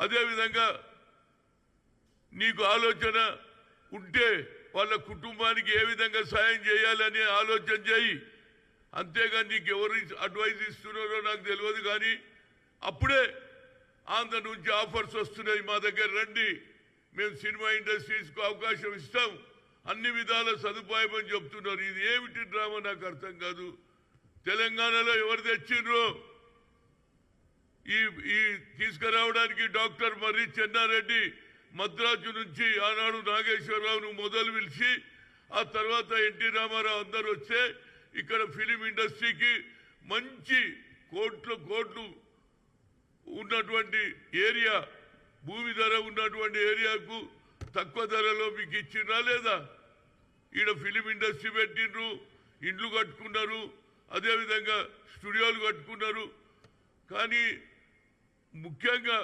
అదేవిధంగా నీకు ఆలోచన ఉంటే వాళ్ళ కుటుంబానికి ఏ విధంగా సాయం చేయాలని ఆలోచన చేయి. అంతేగాని నీకు ఎవరు అడ్వైజ్ ఇస్తున్నారో నాకు తెలియదు. కానీ అప్పుడే ఆంధ్ర నుంచి ఆఫర్స్ వస్తున్నాయి, మా దగ్గర రండి, మేము సినిమా ఇండస్ట్రీస్కు అవకాశం ఇస్తాం, అన్ని విధాల సదుపాయం అని చెప్తున్నారు. ఇది ఏమిటి డ్రామా నాకు అర్థం కాదు. తెలంగాణలో ఎవరు తెచ్చిండ్రు ఈ తీసుకురావడానికి? డాక్టర్ మర్రి చెన్నారెడ్డి మద్రాసు నుంచి ఆనాడు నాగేశ్వరరావును మొదలు పిలిచి ఆ తర్వాత ఎన్టీ రామారావు అందరూ వస్తే ఇక్కడ ఫిలిం ఇండస్ట్రీకి మంచి కోట్లు ఉన్నటువంటి ఏరియా, భూమి ధర ఉన్నటువంటి ఏరియాకు తక్కువ ధరలో మీకు ఇచ్చినా లేదా? ఈడ ఫిలిం ఇండస్ట్రీ పెట్టిండ్రు, ఇండ్లు కట్టుకున్నారు, అదేవిధంగా స్టూడియోలు కట్టుకున్నారు. కానీ ముఖ్యంగా